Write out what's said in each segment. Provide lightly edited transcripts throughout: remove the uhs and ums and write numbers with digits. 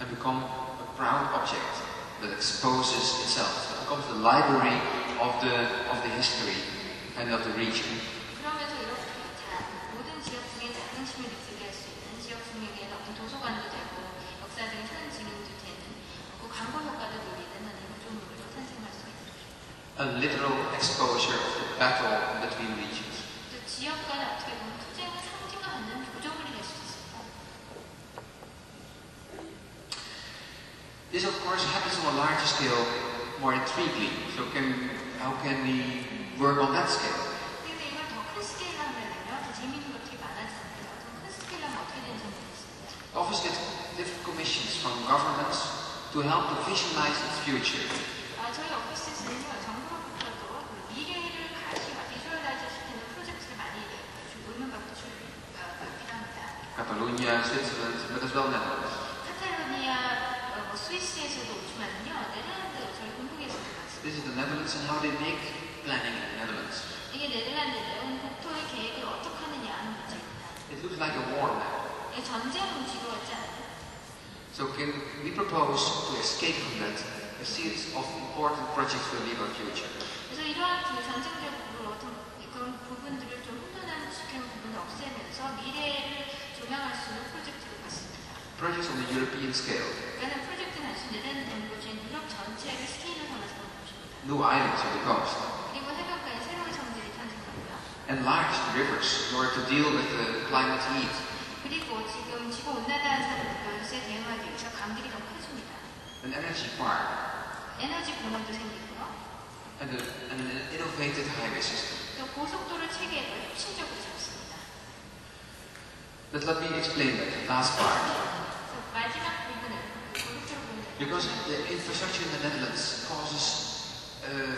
and become a proud object that exposes itself. It becomes the library of the history and of the region. 그러면서 이렇게 모든 지역 중에 자긍심을 느끼게 할 수 있는 지역 중에게는 어떤 도서관도 되고 역사적인 사진 증인도 되는 그 광고 효과도 누리는 하는 구조물로 탄생할 수 있습니다. A literal exposure of the battle between regions. 또 지역 간에 어떻게 보면 투쟁을 상징하는 구조물이 될 수 있습니다. This, of course, happens on a larger scale more intriguingly. So how can we work on that scale? 근데 이걸 더 큰 스케일로 하면요, 더 재미있는 것들이 많아지는데요. 더 큰 스케일로 하면 어떻게 되는지 모르겠습니다. Office gets different commissions from governments to help to visualize its future. 저희 오피스에서는요, 정부로부터도 미래를 가시와 비주얼라이즈 시키는 프로젝트를 많이 주고 있는 것도 필요합니다. Catalonia, Switzerland, but as well Netherlands. 카탈로니아, 스위스에서도 오지만요, 네덜란드 저희 공국에서도 많습니다. This is the Netherlands and how they make planning in the Netherlands. 이게 네덜란드는 국토의 계획을 어떻게 하느냐 하는 문제입니다. It looks like a war map. 전쟁 문지로 같지 않아요? So can we propose to escape from that a series of important projects for the legal future? 그래서 이러한 전쟁적으로 어떤 그런 부분들을 좀 혼돈하는 지키는 부분을 없애면서 미래를 조명할 수 있는 프로젝트를 봤습니다. Projects on the European scale. 그러니까 프로젝트는 단순 네덜란드 곳인 유럽 전체를 스케일을 삼아서 보는 것입니다. New islands on the coast. 그리고 해변가에 새로운 섬들이 탄생하고요. Enlarged rivers in order to deal with the climate heat. 그리고 지금 지구 온난화의 대응하기 위해서 강들이 더 커집니다. An energy park. 에너지 공원도 생기고요. And an innovative highway system. 또 고속도로 체계를 혁신적으로 잡습니다. But let me explain that last part. 마지막 부분은 고속도로 부분은 Because the infrastructure in the Netherlands causes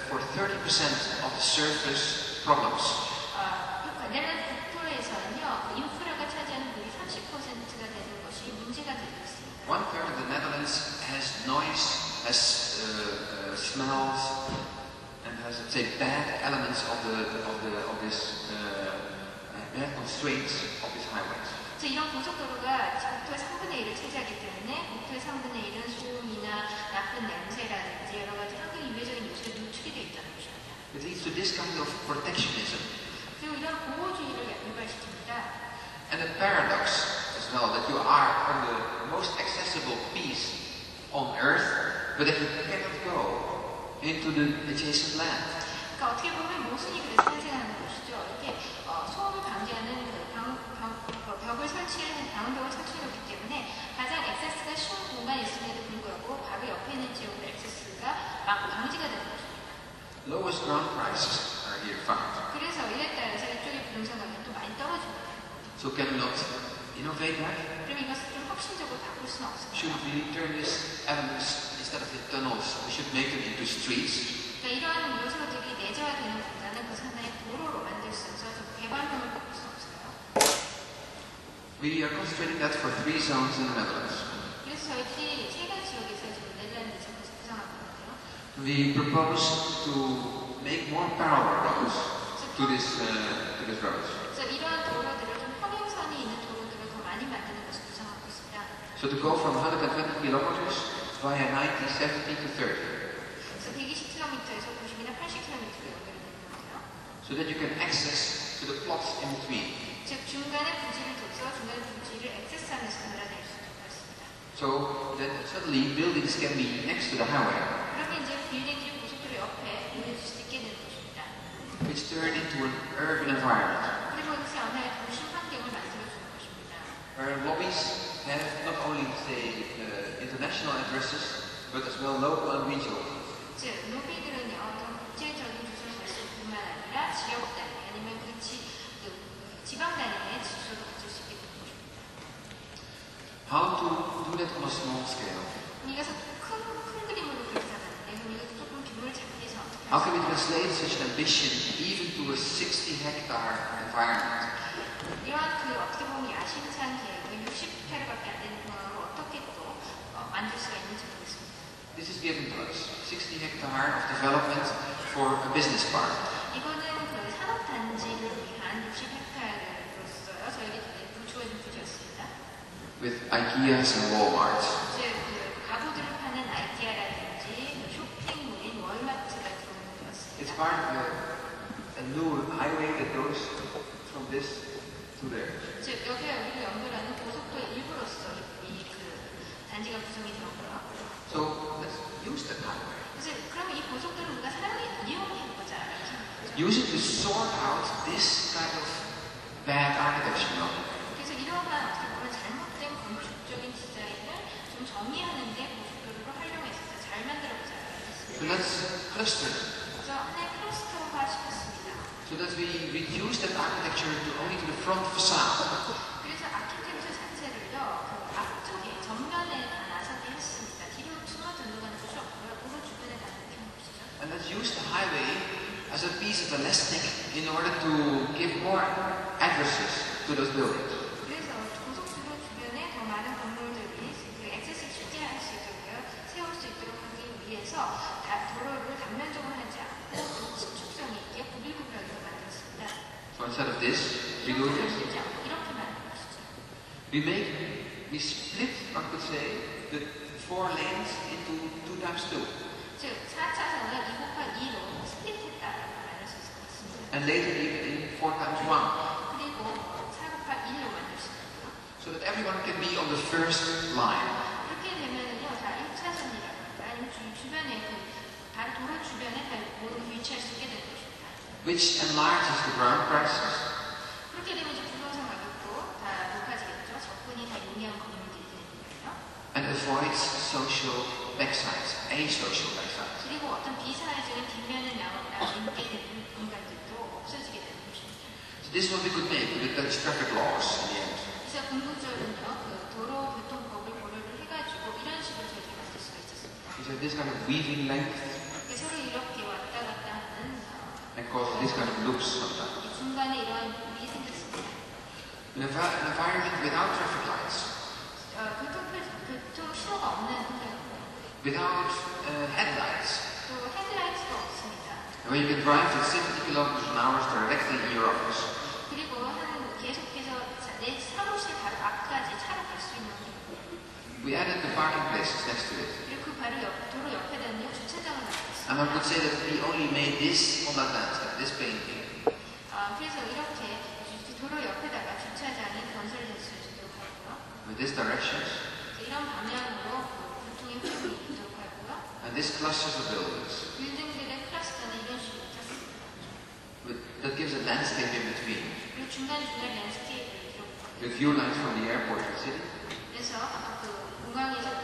for 30% of the surface problems. 네덜란드 국토에서는요, 인프라가 차지하는 비율이 30%가 되는 것이 문제가 되고 있습니다. 1/3 of the Netherlands has noise, has smells, and has, let's say, bad elements of this bad constraints of these highways. 이런 고속도로가 국토의 3분의 1을 차지하기 때문에 국토의 3분의 1은 소음이나 나쁜 냄새라든지 여러 가지 환경 위배적인 요소에 노출이 되어 있다는 것입니다. It leads to this kind of protectionism. 그리고 이런 보호주의를 유발시킵니다. And a paradox as well, that you are on the most accessible piece on Earth, but that you cannot go into the adjacent land. 그러니까 어떻게 보면 모순이 그래서 탄생하는 것이죠. 이렇게 소음을 방지하는 벽을 방음벽을 설치해놓기 때문에 가장 액세스가 쉬운 공간이 있음에도 불구하고 바로 옆에 있는 지역의 액세스가 방지가 되는 것입니다. Lowest ground prices are here found. 그래서 이에 따라서 이쪽의 부동산 가격도 많이 떨어집니다. So can we not innovate that? 그럼 이것을 좀 혁신적으로 바꿀 수는 없습니다. Should we turn these elements, instead of the tunnels, we should make them into streets? 그러니까 이러한 요소들이 내재화되는 것보다는 그 하나의 도로로 만들 수 있어서 개발형을 바꿀 수 없어요. We are concentrating that for 3 zones in the Netherlands. 그래서 저희들이 세 가지 지역에서 지금 네덜란드 지역에서 구성하고 있는데요. We propose to make more parallel roads to this roads. 그래서 이러한 도로들을 좀 평행선이 있는 도로들을 더 많이 만드는 것을 구성하고 있습니다. So to go from 120 kilometers via 90, 70 to 30. 그래서 120km에서 90이나 80km로 연결되는 건데요. So that you can access to the plots in between. 즉 중간에 부지를 둬서 중간에 부지를 액세스하면서 나타낼 수 있습니다. So that suddenly buildings can be next to the highway. 그러면 이제 빌딩들이 고속도로 옆에 보내줄 수 있게 되는 것입니다. It's turned into an urban environment. 그리고 이것이 하나의 도시 환경을 만들어주는 것입니다. Where lobbies have not only, say, international addresses, but as well local and regional. 즉, 로비들은요, 어떤 국제적인 주소를 갈 뿐만 아니라 지역 단위 아니면 지방 단위의 주소도 가질 수 있게 되는 것입니다. How to do that on a small scale? 이것은 큰 그림으로 그리지 않았는데, 그럼 이것도 조금 규모를 작게 해서 어떻게 How can we translate such an ambition even to a 60-hectare environment? 이러한 어떻게 보면 야심찬 계획을 60헥타르밖에 안 되는 공항으로 어떻게 또 만들 수가 있는지 모르겠습니다. This is given to us, 60 hectare of development for a business park. 이거는 그 산업단지를 위한 60헥타르로서요, 저희에게 주어진 부지였습니다. With IKEAs and Walmarts. 즉, part of a new highway that goes from this to there. 즉 여기를 연결하는 고속도의 일부로서 단지가 구성이 되었고요. So let's use that highway. 그래서 그러면 이 고속도를 우리가 이용해 보자라는 생각이죠. Use it to sort out this kind of bad architecture. 그래서 이러한 어떻게 보면 잘못된 건축적인 디자인을 좀 정리하는 데 고속도로를 활용해서 잘 만들어 보자라는 했습니다. So let's cluster. 그래서 하나의 클러스터화 시켰습니다. So that we reduce that architecture to only to the front facade. 그래서 아키텍처 자체를요, 그 앞쪽에 전면에 다 나서게 했습니다. 뒤로 숨어들어 가는 것이 없고요. 도로 주변에 다 이렇게 해봅시다. And let's use the highway as a piece of elastic in order to give more addresses to those buildings. 그래서 고속도로 주변에 더 많은 건물들이 그 액세스를 쉽게 할 수 있도록요, 세울 수 있도록 하기 위해서 도로를 단면적으로 하지 않고 신축성이 있게 구빌구빌하게 만들었습니다. So instead of this, we do this. 이렇게 만든 것이죠. We split, I could say, the 4 lanes into 2x2. 즉 4차선을 2×2로 스플릿했다라고 말할 수 있을 것 같습니다. And later even in 4x1. 그리고 4×1로 만들 수 있고요. So that everyone can be on the first line. 이렇게 되면은요, 다 1차선이라든가 아니면 주변에 바로 도로 주변에 모두 위치할 수 있게 되는 것입니다. Which enlarges the ground prices. 그렇게 되면 이제 부동산 가격도 다 높아지겠죠. 접근이 다 용이한 건물들이 되는 거예요. And avoids social backsides, asocial backsides. 그리고 어떤 비사회적인 뒷면을 남게 되는 공간들도 없어지게 되는 것입니다. So this is what we could make with the Dutch traffic laws in the end. 그래서 궁극적으로는요, 그 도로교통법을 고려를 해가지고 이런 식으로 저희가 만들 수가 있었습니다. Is that this kind of weaving length 서로 이렇게 왔다 갔다 하는 and causes this kind of loops sometimes. 중간에 이러한 부분이 생겼습니다. An environment without traffic lights, 교통 신호가 없는 환경이고요. without headlights, 또 헤드라이트도 없습니다. where you can drive at 70 kilometers an hour directly in your office. 그리고 계속해서 내 사무실 바로 앞까지 차로 갈 수 있는 We added the parking places next to it. 그리고 그 바로 도로 옆에다는요 주차장을 만들었습니다. And I could say that we only made this on that landscape, this painting. 그래서 이렇게 도로 옆에다가 주차장이 건설될 수 있도록 하고요. With this direction. 이런 방향으로 교통의 흐름이 있도록 하고요. And this clusters of buildings. 빌딩들의 클러스터는 이런 식으로 짰습니다. That gives a landscape in between. 그리고 중간중간 랜드스케이프를 이렇게 With view lines from the airport and city. 그래서 그 공항에서도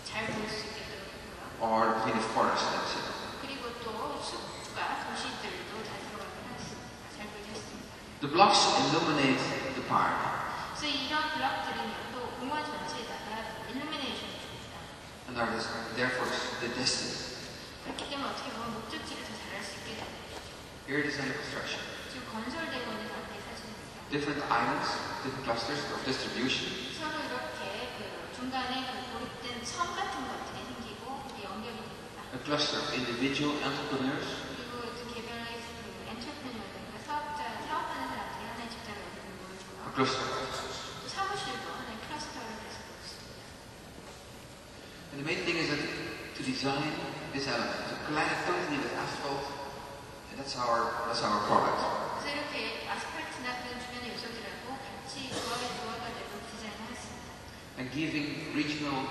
잘 보일 수 있게 되고요. Or between the forest and the city. 그리고 또 숲과 도시들도 다 들어가게 했습니다. 잘 보이게 했습니다. The blocks illuminate the park. 그래서 이런 블록들은요, 또 공원 전체에다가 일루미네이션을 줍니다. And are therefore the destiny. 그렇기 때문에 어떻게 보면 목적지를 더 잘할 수 있게 되는 거죠. Here it is under construction. 지금 건설되고 있는 상태의 사진입니다. Different islands, different clusters of distribution. 서로 이렇게 중간에 고립된 섬 같은 것들이 생기고 그게 연결이 됩니다. A cluster of individual entrepreneurs. 그리고 개별의 엔터프레너들과 사업하는 사람들이 하나의 집단을 만드는 거고요. A cluster of offices. 또 사무실도 하나의 클러스터를 해서 있습니다. And the main thing is that to design this element, to collide it totally with asphalt, and that's our product. 그래서 이렇게 아스팔트나 그런 주변의 요소들하고 같이 조화가 되고 디자인을 했습니다. And giving regional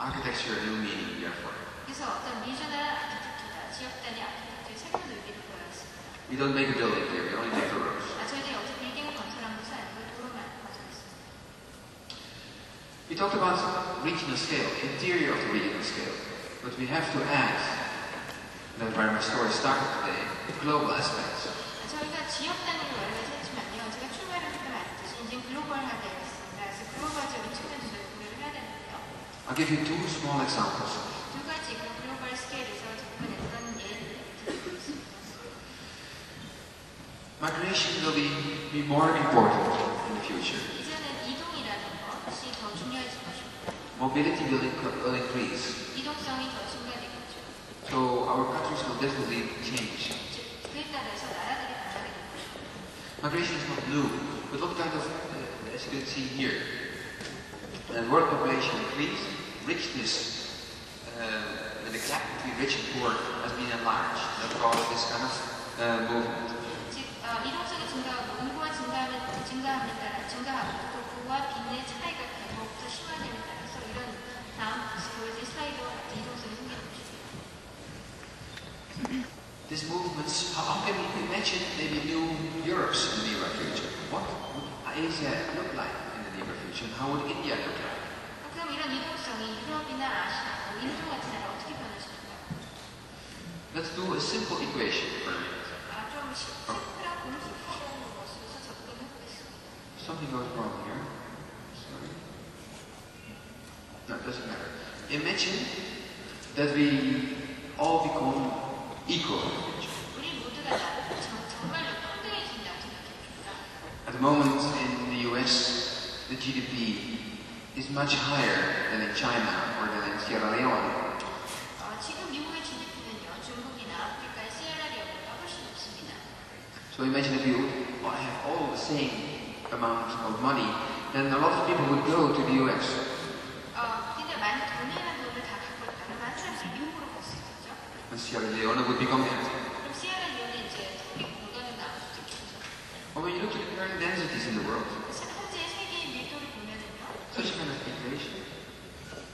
architecture a new meaning, therefore. 그래서 어떤 리저널 아키텍처나 지역 단위 아키텍처의 새로운 의미를 보였습니다. We don't make a building here, we only make the roads. 저희들이 어제 빌딩을 건설한 것은 아니고 도로만 건설했습니다. We talked about regional scale, interior of the regional scale, but we have to add, that's where my story started today, the global aspects. 저희가 지역 단위로 여러 가지 했지만요, 제가 출발할 때 말했듯이 이제 글로벌화되었습니다. 그래서 글로벌적인 측면도 저희 고려를 해야 되는데요. I'll give you 2 small examples. 두 가지 글로벌 스케일에서 접근했던 예를 드리겠습니다. Migration will be more important in the future. 이제는 이동이라는 것이 더 중요해질 것입니다. Mobility will increase. 이동성이 더 증가되겠죠. So our countries will definitely change. 그에 따라서 나라들이 변하게 될 것입니다. Migration is not new, but what kind of, as you can see here, world population increase, richness the gap between rich and poor has been enlarged. That caused this kind of movement. 즉, 이동성이 증가하고 인구가 증가함에 따라 증가하고 또 부와 빈의 차이가 더욱더 심화됨에 따라서 이런 다음 보여진 슬라이드와 같은 이동성이 생기는 것입니다. These movements, how can we imagine maybe new Europes in the near future? What would Asia look like in the near future? How would India look like? 그럼 이런 이동성이 유럽이나 아시아, 인도 같은 나라 어떻게 변화시킬까요? Let's do a simple equation for a minute. 좀 심플한 공식화되는 것으로서 접근해 보겠습니다. Something goes wrong here. Sorry. No, it doesn't matter. Imagine that we all become equal in the future. 우리 모두가 정말로 평등해진다고 생각해봅니다. At the moment in the US, the GDP is much higher than in China or than in Sierra Leone. 지금 미국의 GDP는요, 중국이나 아프리카의 시에라리온보다 훨씬 높습니다. So imagine if you have all the same amount of money, then a lot of people would go to the US. 근데 만약 돈이라는 돈을 다 갖고 있다면 많은 사람들이 미국으로 갈 수 있겠죠? And Sierra Leone would become empty. 그럼 시에라리온에 이제 텅빈 공간은 남을 수도 있겠죠. Or when you look at the current densities in the world, 현재 세계의 밀도를 보면은요, such kind of equation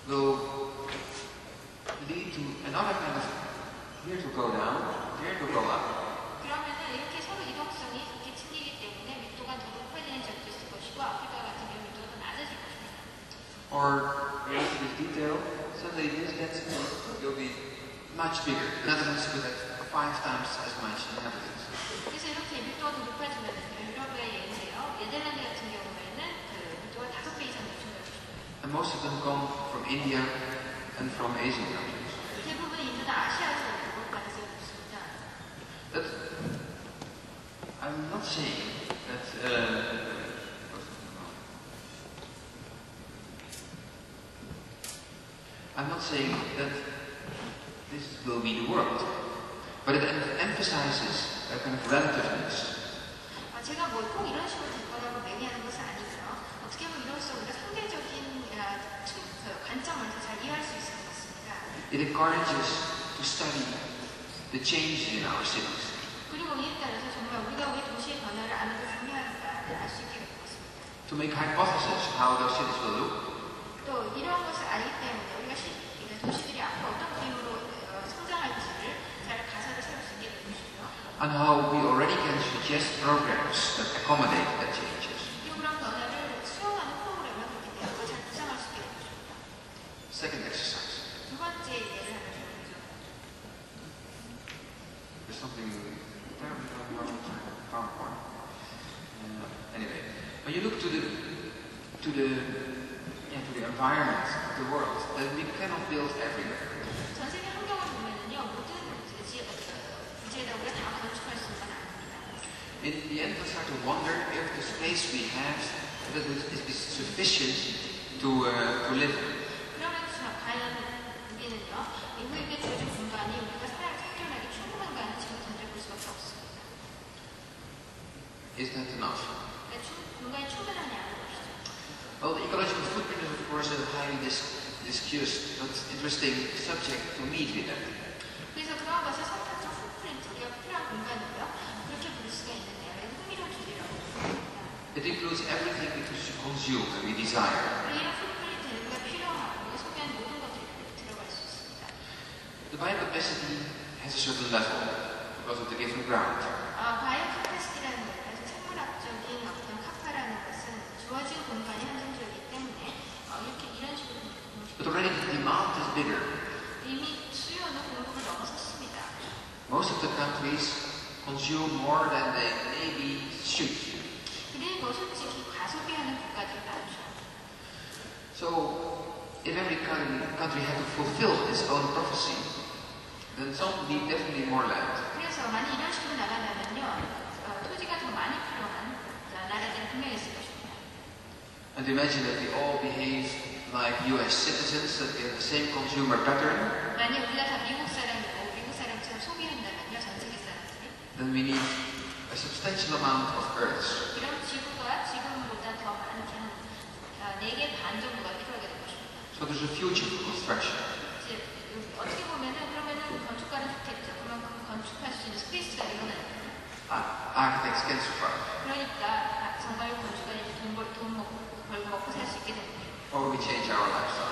will lead to another kind of here to go down, here to go up. 그러면은 이렇게 서로 이동성이 이렇게 챙기기 때문에 밀도가 더 높아지는 적도 있을 것이고 아프리카 같은 경우 밀도가 더 낮아질 것입니다. Or, in this detail, suddenly this density will be much bigger. The Netherlands could have 5 times as much inhabitants. 그래서 이렇게 밀도가 더 높아지면은 유럽의 예인데요. 네덜란드 같은 경우에는 그 밀도가 5배 이상 높아질 것입니다. And most of them come from India and from Asian countries. 대부분 인도나 아시아에서 오고 가능성이 높습니다. But I'm not saying that this will be the world, but it emphasizes a kind of relativeness. 제가 뭐 꼭 이런 식으로 될 거라고 매기하는 것은 아니고요. 어떻게 보면 이로써 우리가 상대적인 관점을 더 잘 이해할 수 있을 것 같습니다. It encourages to study the changes in our cities. 그리고 이에 따라서 정말 우리가 왜 도시의 변화를 아는 게 중요한가를 알 수 있게 될 것 같습니다. To make hypotheses how those cities will look. 또 이런 것을 알기 때문에 우리가 도시들이 앞으로 어떤 그림으로 성장할지를 잘 가설을 세울 수 있게 될 것이고요. And how we already can suggest programs that accommodate that changes. 그리고 그런 변화를 수용하는 프로그램을 그렇게 되고 잘 구상할 수 있게 될 것입니다. Second exercise. 두 번째 예를 하나 들어보죠. There's something terribly wrong with my PowerPoint. Anyway, when you look to the environment of the world, then we cannot build everywhere. 전 세계 환경을 보면은요, 모든 부재에다 우리가 다 건축할 수는 아닙니다. In the end, we start to wonder if the space we have is sufficient to live in. 그러면 과연 우리는요, 우리에게 주어진 공간이 우리가 생존하기 충분한가는 지금 던져볼 수밖에 없습니다. Is that enough? 공간이 충분하냐는 것이죠. Well, the ecological footprint is of course a highly discussed but interesting subject to meet with them. 그래서 그런 것을 선택적 풋프린트, 우리가 필요한 공간을요, 그렇게 부를 수가 있는데요. 흥미로운 주제라고 생각합니다. It includes everything we consume and we desire. 이런 풋프린트는 우리가 필요하고 우리가 소비하는 모든 것들이 들어갈 수 있습니다. The biocapacity has a certain level because of the given ground. 바이오캐패시티라는 것, 그래서 생물학적인 어떤 카파라는 것은 주어진 공간이 한정적이기 때문에 이런 식으로 But already the demand is bigger. 이미 수요는 공급을 넘어섰습니다. Most of the countries consume more than they maybe should. 그리고 솔직히 과소비하는 국가들이 많죠. So, if every country had to fulfill its own prophecy, then some need definitely more land. 그래서 만약 이런 식으로 나간다면요, 토지가 더 많이 필요한 나라들이 분명히 있을 것입니다. And imagine that we all behave like US citizens, that we have the same consumer pattern. 만약 우리가 다 미국 사람이고 미국 사람처럼 소비한다면요, 전 세계 사람들이. Then we need a substantial amount of earths. 이런 지구가 지금보다 더 많게 한 4개 반 정도가 필요하게 될 것입니다. So there's a future for construction. 어떻게 보면은 architects can survive. 그러니까 정말 건축가들이 돈 벌고 먹고 살 수 있게 됩니다. Or we change our lifestyle.